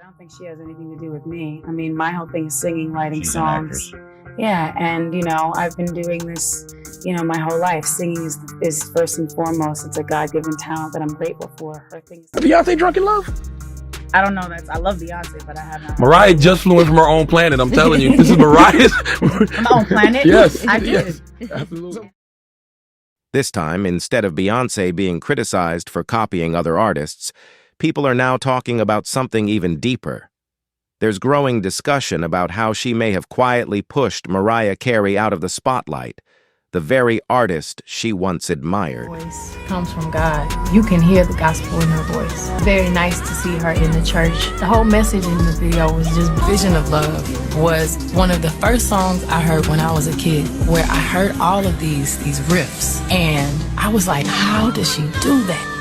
don't think she has anything to do with me. I mean, my whole thing is singing, writing songs. Yeah, and I've been doing this, my whole life. Singing is first and foremost. It's a God-given talent that I'm grateful for. Her thing is Beyonce drunk in love? I don't know. I love Beyonce, but I haven't. Mariah just flew in from her own planet. I'm telling you, this is Mariah's. From my own planet? Yes, I did. Yes, absolutely. This time, instead of Beyoncé being criticized for copying other artists, people are now talking about something even deeper. There's growing discussion about how she may have quietly pushed Mariah Carey out of the spotlight, the very artist she once admired. Voice comes from God. You can hear the gospel in her voice. Very nice to see her in the church. The whole message in the video was just vision of love. Was one of the first songs I heard when I was a kid, where I heard all of these riffs, and I was like, how does she do that?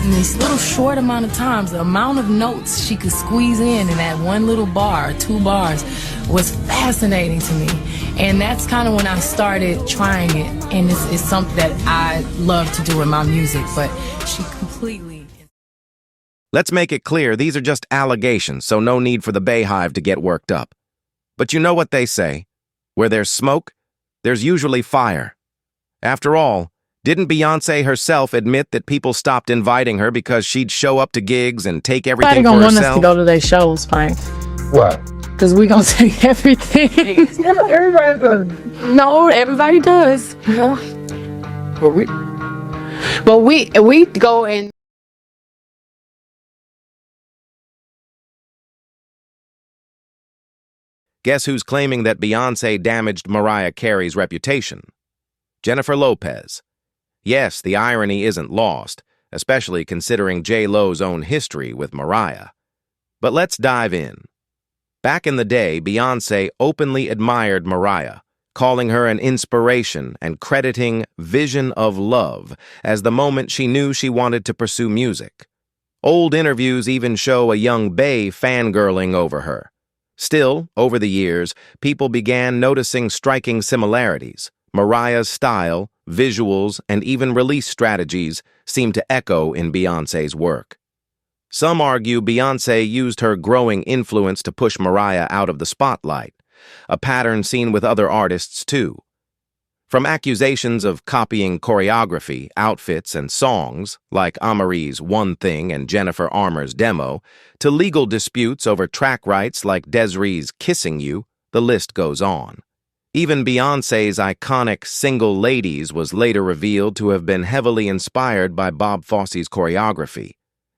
In this little short amount of times, the amount of notes she could squeeze in that one little bar, 2 bars, was fascinating to me. And that's kind of when I started trying it. And it's something that I love to do in my music, but she completely... Let's make it clear, these are just allegations, so no need for the Bayhive to get worked up. But you know what they say? Where there's smoke, there's usually fire. After all, didn't Beyoncé herself admit that people stopped inviting her because she'd show up to gigs and take everything for herself? Everybody gonna want us to go to their shows, Frank. Why? Because we gonna take everything. Everybody does. No, everybody does. But we go and... Guess who's claiming that Beyoncé damaged Mariah Carey's reputation? Jennifer Lopez. Yes, the irony isn't lost, especially considering J.Lo's own history with Mariah. But let's dive in. Back in the day, Beyoncé openly admired Mariah, calling her an inspiration and crediting Vision of Love as the moment she knew she wanted to pursue music. Old interviews even show a young Bey fangirling over her. Still, over the years, people began noticing striking similarities. Mariah's style, visuals, and even release strategies seem to echo in Beyoncé's work. Some argue Beyoncé used her growing influence to push Mariah out of the spotlight, a pattern seen with other artists too. From accusations of copying choreography, outfits, and songs, like Amerie's One Thing and Jennifer Armour's Demo, to legal disputes over track rights like Des'ree's Kissing You, the list goes on. Even Beyoncé's iconic Single Ladies was later revealed to have been heavily inspired by Bob Fosse's choreography,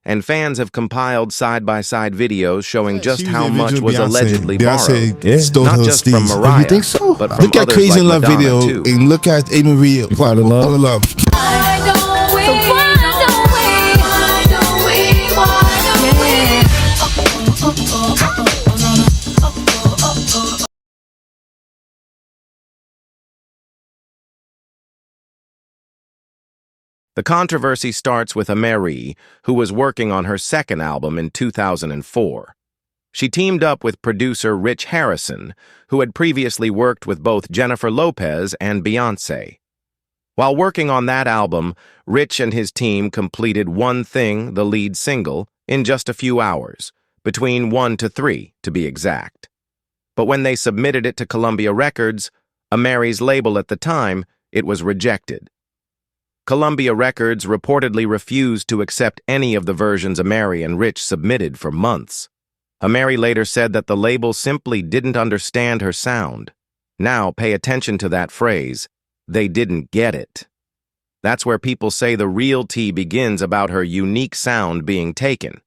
and fans have compiled side-by-side videos showing just how much was allegedly borrowed, not just from Mariah, you think so? but from look at others Crazy like in Love Madonna video too. and look at Mariah. Part of love. The controversy starts with Amerie, who was working on her second album in 2004. She teamed up with producer Rich Harrison, who had previously worked with both Jennifer Lopez and Beyoncé. While working on that album, Rich and his team completed One Thing, the lead single, in just a few hours, between 1 to 3 to be exact. But when they submitted it to Columbia Records, Amerie's label at the time, it was rejected. Columbia Records reportedly refused to accept any of the versions Amerie and Rich submitted for months. Amerie later said that the label simply didn't understand her sound. Now, pay attention to that phrase, they didn't get it. That's where people say the real tea begins about her unique sound being taken.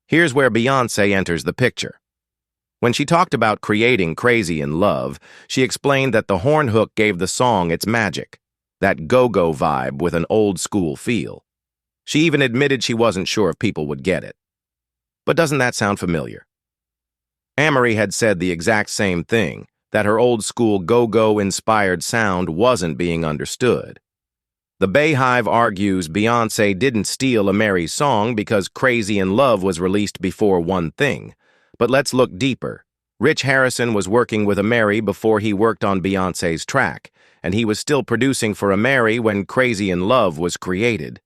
Here's where Beyoncé enters the picture. When she talked about creating Crazy in Love, she explained that the horn hook gave the song its magic, that go-go vibe with an old-school feel. She even admitted she wasn't sure if people would get it. But doesn't that sound familiar? Amerie had said the exact same thing, that her old-school go-go-inspired sound wasn't being understood. The Bayhive argues Beyoncé didn't steal Amerie's song because Crazy in Love was released before One Thing. But let's look deeper. Rich Harrison was working with Amerie before he worked on Beyoncé's track, and he was still producing for Amerie when Crazy in Love was created.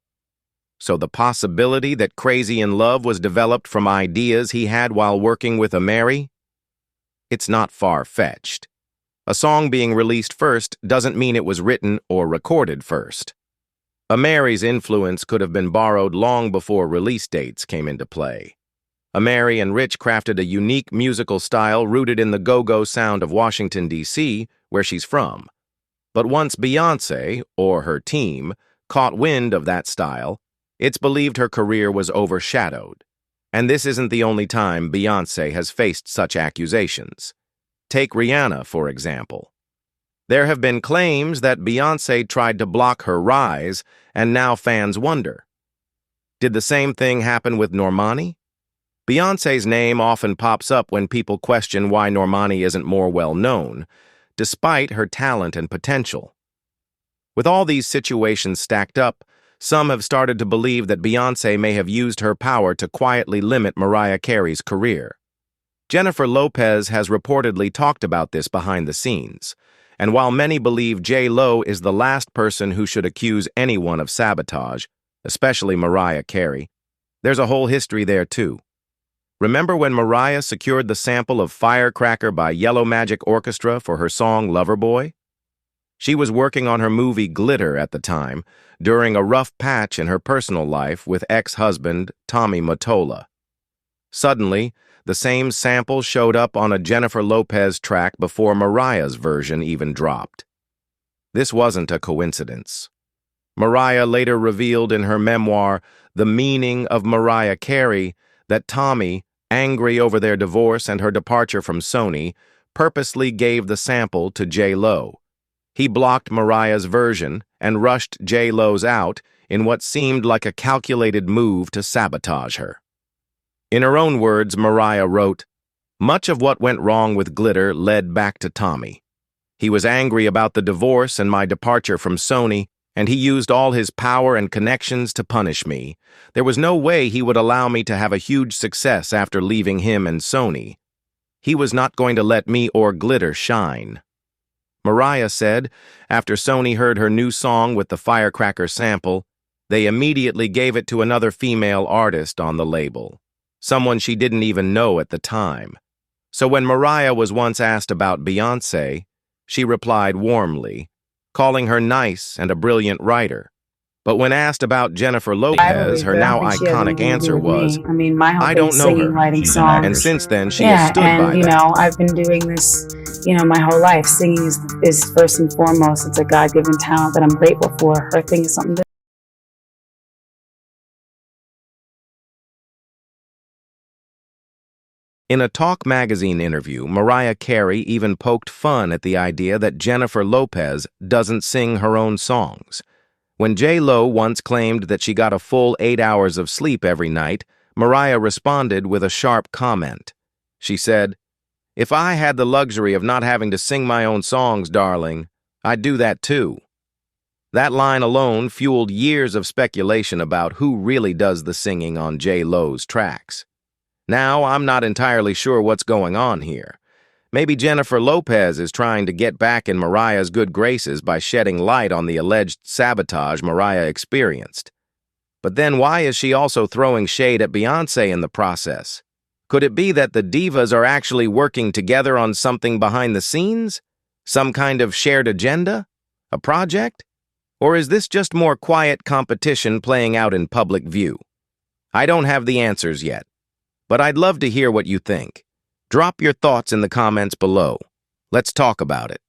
So the possibility that Crazy in Love was developed from ideas he had while working with Amerie? It's not far-fetched. A song being released first doesn't mean it was written or recorded first. Amerie's influence could have been borrowed long before release dates came into play. Amerie and Rich crafted a unique musical style rooted in the go-go sound of Washington, D.C., where she's from. But once Beyoncé, or her team, caught wind of that style, it's believed her career was overshadowed. And this isn't the only time Beyoncé has faced such accusations. Take Rihanna, for example. There have been claims that Beyoncé tried to block her rise, and now fans wonder. Did the same thing happen with Normani? Beyoncé's name often pops up when people question why Normani isn't more well-known, despite her talent and potential. With all these situations stacked up, some have started to believe that Beyoncé may have used her power to quietly limit Mariah Carey's career. Jennifer Lopez has reportedly talked about this behind the scenes, and while many believe J.Lo is the last person who should accuse anyone of sabotage, especially Mariah Carey, there's a whole history there too. Remember when Mariah secured the sample of Firecracker by Yellow Magic Orchestra for her song Loverboy? She was working on her movie Glitter at the time, during a rough patch in her personal life with ex-husband Tommy Mottola. Suddenly, the same sample showed up on a Jennifer Lopez track before Mariah's version even dropped. This wasn't a coincidence. Mariah later revealed in her memoir, The Meaning of Mariah Carey, that Tommy, angry over their divorce and her departure from Sony, purposely gave the sample to J.Lo. He blocked Mariah's version and rushed J.Lo's out in what seemed like a calculated move to sabotage her. In her own words, Mariah wrote, "Much of what went wrong with Glitter led back to Tommy. He was angry about the divorce and my departure from Sony, and he used all his power and connections to punish me. There was no way he would allow me to have a huge success after leaving him and Sony. He was not going to let me or Glitter shine." Mariah said, after Sony heard her new song with the Firecracker sample, they immediately gave it to another female artist on the label, someone she didn't even know at the time. So when Mariah was once asked about Beyoncé, she replied warmly, calling her nice and a brilliant writer. But when asked about Jennifer Lopez, her now iconic answer was, my whole "I thing don't is know singing, her." writing songs. And since then, she has stood by and, that. I've been doing this, my whole life. Singing is first and foremost. It's a God-given talent that I'm grateful for. Her thing is something that In a Talk magazine interview, Mariah Carey even poked fun at the idea that Jennifer Lopez doesn't sing her own songs. When J.Lo once claimed that she got a full 8 hours of sleep every night, Mariah responded with a sharp comment. She said, "If I had the luxury of not having to sing my own songs, darling, I'd do that too." That line alone fueled years of speculation about who really does the singing on J.Lo's tracks. Now, I'm not entirely sure what's going on here. Maybe Jennifer Lopez is trying to get back in Mariah's good graces by shedding light on the alleged sabotage Mariah experienced. But then why is she also throwing shade at Beyoncé in the process? Could it be that the divas are actually working together on something behind the scenes? Some kind of shared agenda? A project? Or is this just more quiet competition playing out in public view? I don't have the answers yet, but I'd love to hear what you think. Drop your thoughts in the comments below. Let's talk about it.